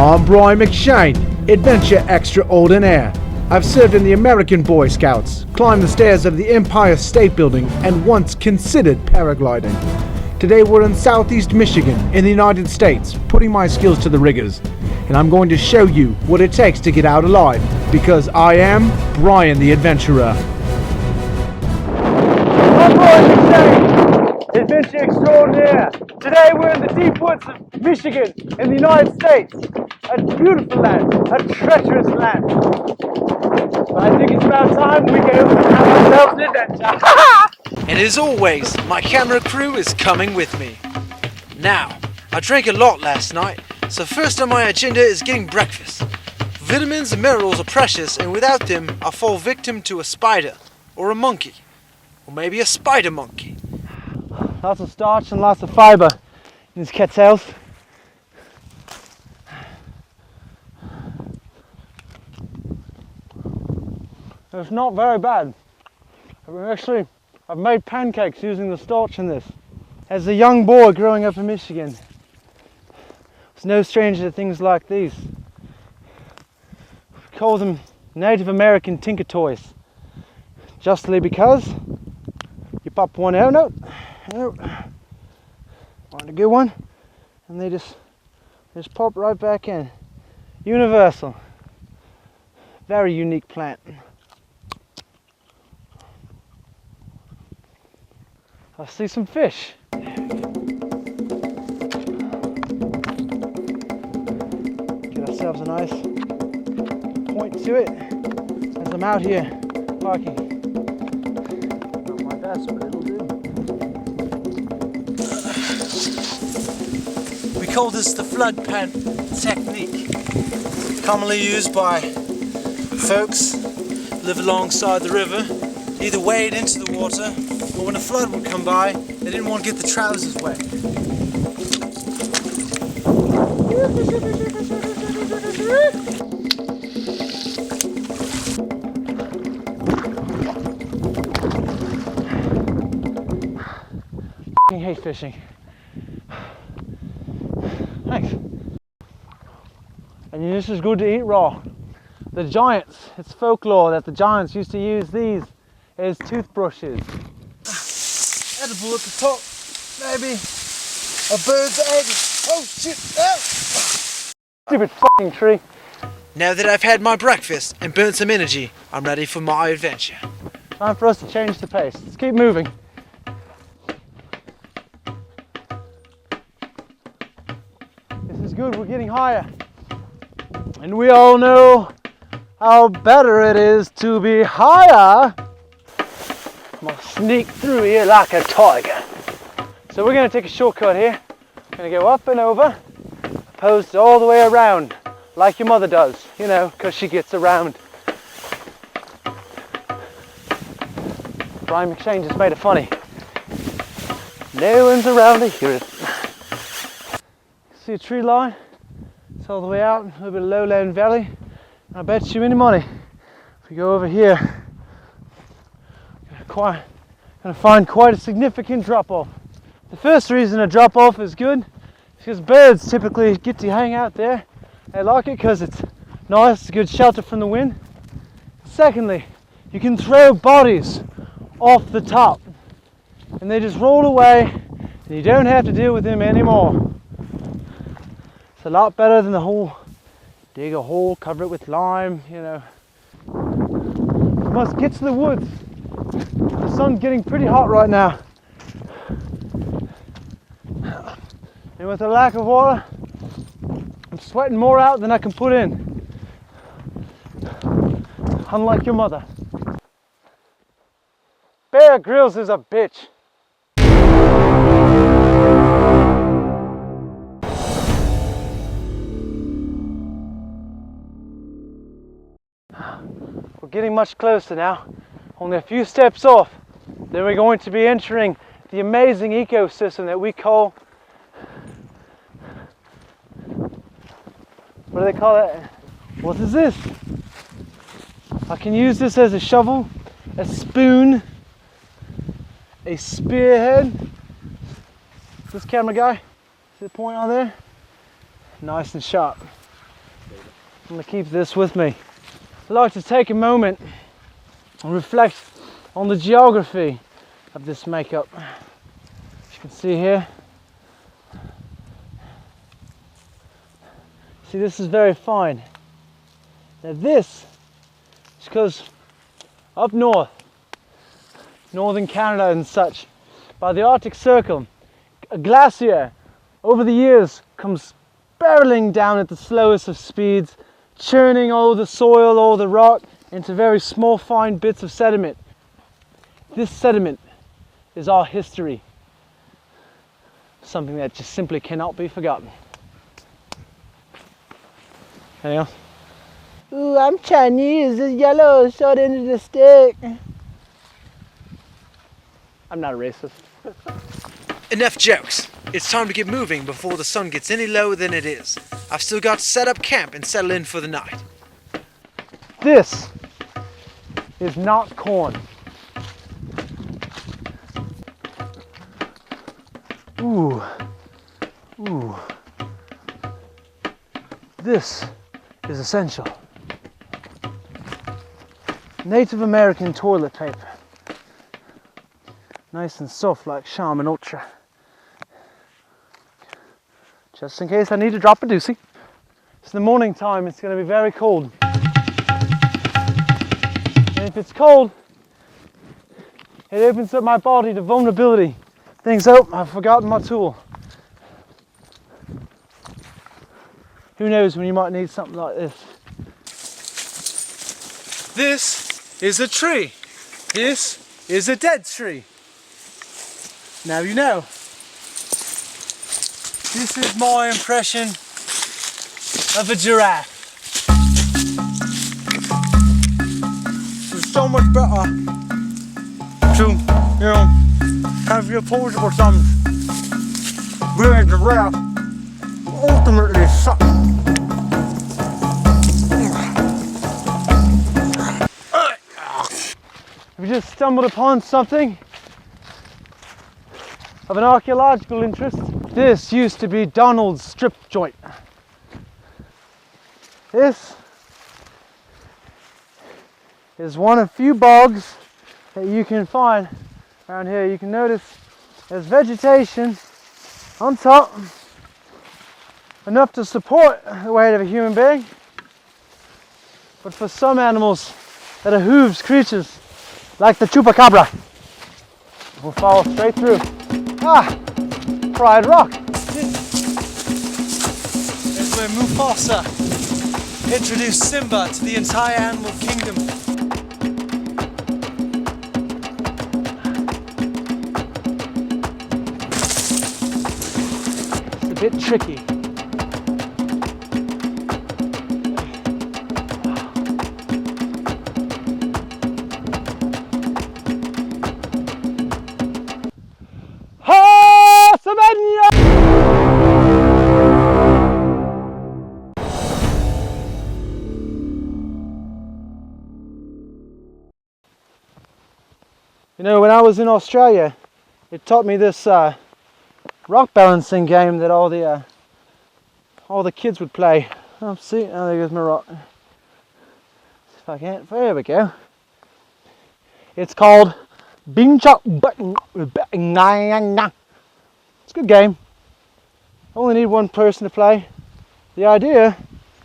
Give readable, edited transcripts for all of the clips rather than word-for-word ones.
I'm Brian McShane, adventure extraordinaire. I've served in the American Boy Scouts, climbed the stairs of the Empire State Building, and once considered paragliding. Today we're in Southeast Michigan in the United States, putting my skills to the rigors. And I'm going to show you what it takes to get out alive, because I am Brian the Adventurer. I'm Brian McShane, adventure extraordinaire. Today we're in the deep woods of Michigan in the United States. A beautiful land, a treacherous land. But I think it's about time we go have ourselves an adventure. And as always, my camera crew is coming with me. Now, I drank a lot last night, so first on my agenda is getting breakfast. Vitamins and minerals are precious, and without them, I'll fall victim to a spider, or a monkey, or maybe a spider monkey. Lots of starch and lots of fiber in this cat's health. It's not very bad. I've made pancakes using the starch in this. As a young boy growing up in Michigan, I was no stranger to things like these. We call them Native American Tinker Toys. Justly because you pop one out, find a good one, and they just pop right back in. Universal. Very unique plant. I see some fish. Get ourselves a nice point to it as I'm out here parking. Not my best, but it'll do. We call this the flood pan technique, commonly used by folks who live alongside the river, either wade into the water, or when a flood would come by, they didn't want to get the trousers wet. I hate fishing. Thanks. And this is good to eat raw. The giants, it's folklore that the giants used to use these as toothbrushes. Edible at the top, maybe a bird's egg. Oh shit! Oh. Stupid fucking tree. Now that I've had my breakfast and burnt some energy, I'm ready for my adventure. Time for us to change the pace. Let's keep moving. This is good, we're getting higher. And we all know how better it is to be higher. I'm gonna sneak through here like a tiger. So we're gonna take a shortcut here. We're gonna go up and over, opposed to all the way around, like your mother does, you know, because she gets around. Brian McShane just made it funny. No one's around to hear it. See a tree line? It's all the way out, a little bit of lowland valley. I bet you any money, if we go over here, gonna find quite a significant drop-off. The first reason a drop-off is good is because birds typically get to hang out there. They like it because it's nice, it's a good shelter from the wind. Secondly, you can throw bodies off the top and they just roll away and you don't have to deal with them anymore. It's a lot better than the whole dig a hole, cover it with lime, you know. We must get to the woods. The sun's getting pretty hot right now. And with the lack of water, I'm sweating more out than I can put in. Unlike your mother. Bear Grylls is a bitch. We're getting much closer now, only a few steps off. Then we're going to be entering the amazing ecosystem that we call, what do they call it? What is this? I can use this as a shovel, a spoon, a spearhead. This camera guy, see the point on there? Nice and sharp. I'm going to keep this with me. I'd like to take a moment and reflect on the geography of this makeup. As you can see here. See, this is very fine. Now this is because up north, northern Canada and such, by the Arctic Circle, a glacier over the years comes barreling down at the slowest of speeds, churning all the soil, all the rock into very small fine bits of sediment. This sediment is our history, something that just simply cannot be forgotten. Anything else? Ooh, I'm Chinese. It's yellow, short end of the stick. I'm not a racist. Enough jokes. It's time to get moving before the sun gets any lower than it is. I've still got to set up camp and settle in for the night. This is not corn. Ooh. Ooh. This is essential. Native American toilet paper. Nice and soft like Charmin Ultra. Just in case I need to drop a doozy. It's the morning time, it's going to be very cold. And if it's cold, it opens up my body to vulnerability. Things, oh, I've forgotten my tool. Who knows when you might need something like this. This is a tree. This is a dead tree. Now you know. This is my impression of a giraffe. It's so much better to, have your opposable thumbs. Being a giraffe ultimately sucks. We just stumbled upon something of an archaeological interest. This used to be Donald's strip joint. This is one of few bogs that you can find around here. You can notice there's vegetation on top, enough to support the weight of a human being. But for some animals that are hooves creatures, like the chupacabra, will fall straight through. Ah, fried rock. That's where Mufasa introduced Simba to the entire animal kingdom. It's a bit tricky. You know, when I was in Australia, it taught me this rock balancing game that all the kids would play. Oh, see, oh, there goes my rock. If I can't, there we go. It's called Bing Chop. It's a good game. Only need one person to play. The idea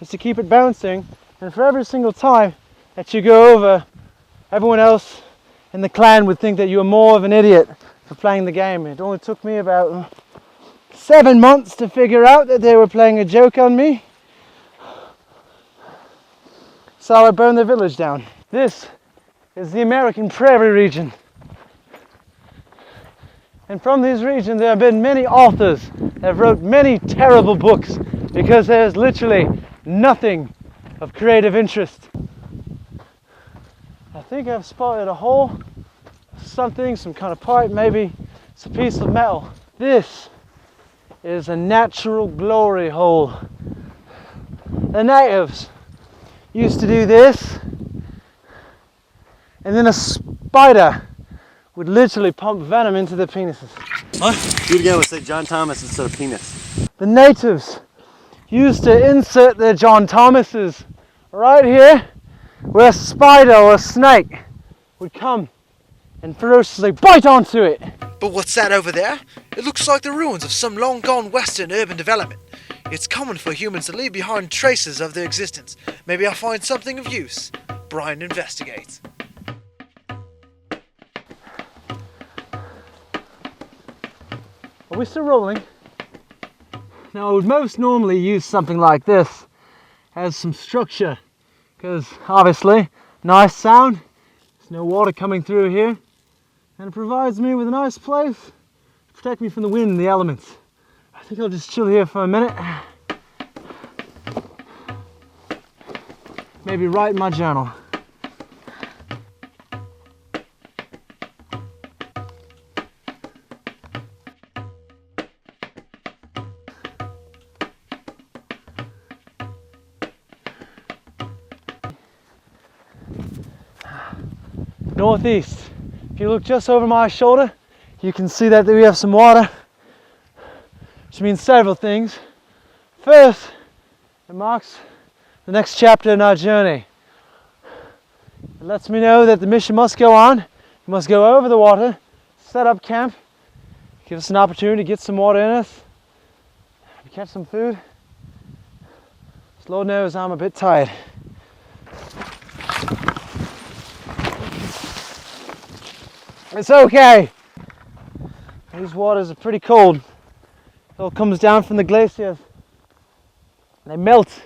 is to keep it bouncing, and for every single time that you go over, everyone else in the clan would think that you were more of an idiot for playing the game. It only took me about 7 months to figure out that they were playing a joke on me. So I burned the village down. This is the American Prairie region. And from this region there have been many authors that have wrote many terrible books because there's literally nothing of creative interest. I think I've spotted a hole, something, some kind of pipe, maybe it's a piece of metal. This is a natural glory hole. The natives used to do this, and then a spider would literally pump venom into their penises. What? Do it again, let's say John Thomas instead of penis. The natives used to insert their John Thomases right here where a spider or a snake would come and ferociously bite onto it. But what's that over there? It looks like the ruins of some long-gone western urban development. It's common for humans to leave behind traces of their existence. Maybe I'll find something of use. Brian investigates. Are we still rolling? Now I would most normally use something like this as some structure, because obviously nice sound, there's no water coming through here, and it provides me with a nice place to protect me from the wind and the elements. I think I'll just chill here for a minute, maybe write in my journal. Northeast. If you look just over my shoulder, you can see that we have some water, which means several things. First, it marks the next chapter in our journey. It lets me know that the mission must go on. We must go over the water, set up camp, give us an opportunity to get some water in us, catch some food. So Lord knows I'm a bit tired. It's okay. These waters are pretty cold. It all comes down from the glaciers. They melt.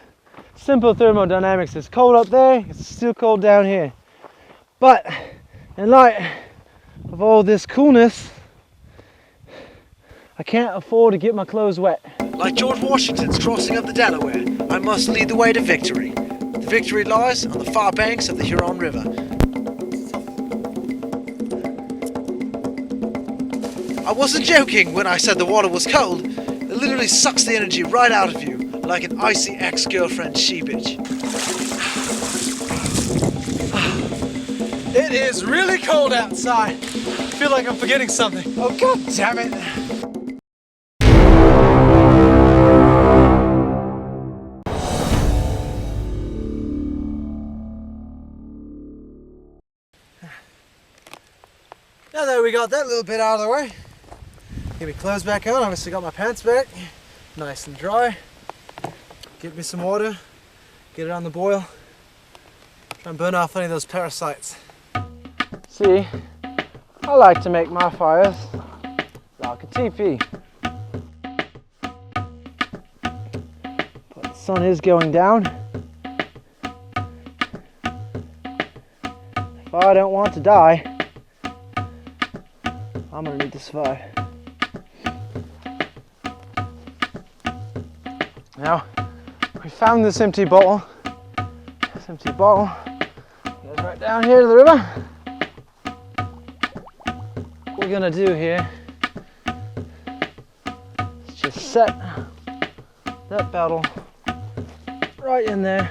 Simple thermodynamics. It's cold up there, it's still cold down here. But in light of all this coolness, I can't afford to get my clothes wet. Like George Washington's crossing of the Delaware, I must lead the way to victory. The victory lies on the far banks of the Huron River. I wasn't joking when I said the water was cold. It literally sucks the energy right out of you, like an icy ex-girlfriend she-bitch. It is really cold outside. I feel like I'm forgetting something. Oh, god damn it! Now that we got that little bit out of the way, get my clothes back on. Obviously got my pants back, nice and dry. Get me some water, get it on the boil, try and burn off any of those parasites. See, I like to make my fires like a teepee. But the sun is going down. If I don't want to die, I'm gonna need to survive. Now, we found this empty bottle. This empty bottle goes right down here to the river. What we're gonna do here is just set that bottle right in there.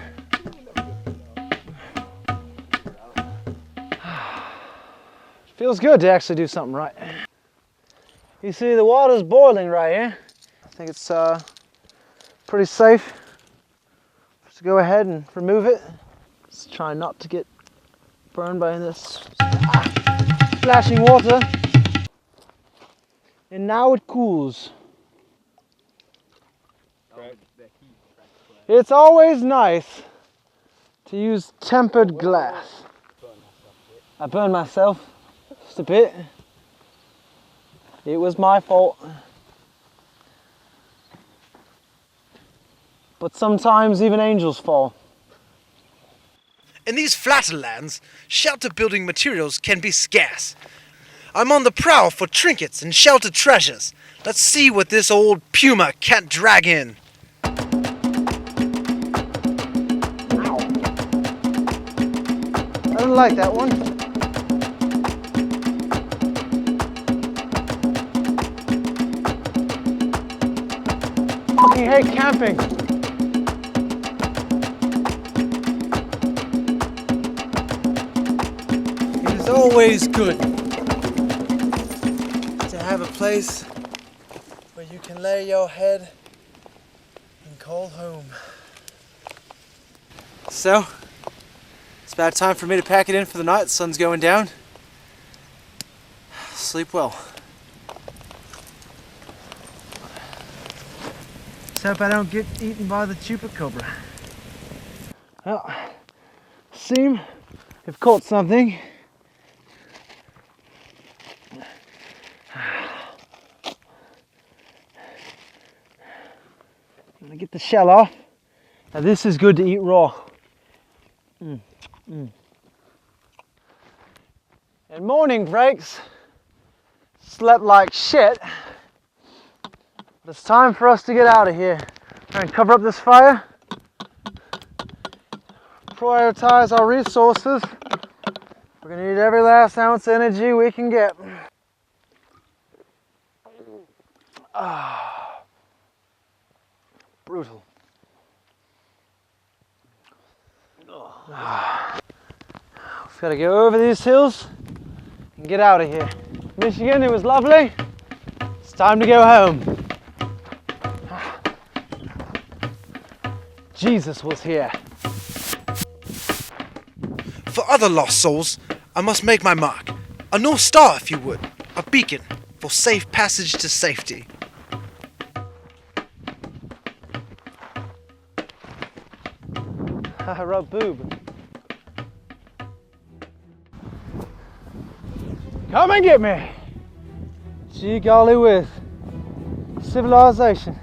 Feels good to actually do something right. You see the water's boiling right here. I think it's pretty safe to go ahead and remove it. Just try not to get burned by this splashing water. And now it cools. It's always nice to use tempered glass. I burned myself. Just a bit. It was my fault. But sometimes even angels fall. In these flatter lands, shelter building materials can be scarce. I'm on the prowl for trinkets and sheltered treasures. Let's see what this old puma can't drag in. I don't like that one. Fucking hate camping. It is always good to have a place where you can lay your head in call home. So, it's about time for me to pack it in for the night. The sun's going down. Sleep well. Let's hope I don't get eaten by the chupacabra. Well, seem have caught something. I'm gonna get the shell off. Now this is good to eat raw. And morning breaks. Slept like shit. But it's time for us to get out of here. Try and cover up this fire. Prioritize our resources. We're gonna need every last ounce of energy we can get. Brutal. We've got to go over these hills and get out of here. Michigan, it was lovely. It's time to go home. Jesus was here. For other lost souls, I must make my mark. A North Star, if you would. A beacon for safe passage to safety. Rub boob. Come and get me. Gee golly whiz. Civilization.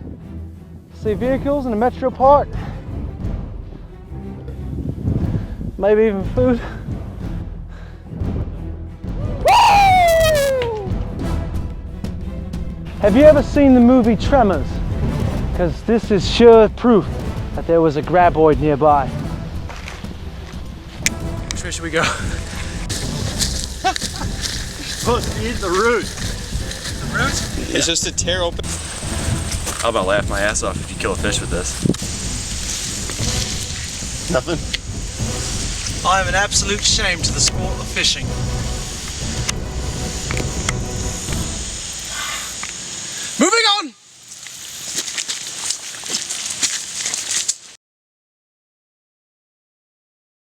See vehicles in the metro part. Maybe even food. Woo! Have you ever seen the movie Tremors? Because this is sure proof that there was a graboid nearby. Which way should we go? Supposed to eat the root. The root? It's just to tear open. How about laugh my ass off if you kill a fish with this? Nothing. I am an absolute shame to the sport of fishing.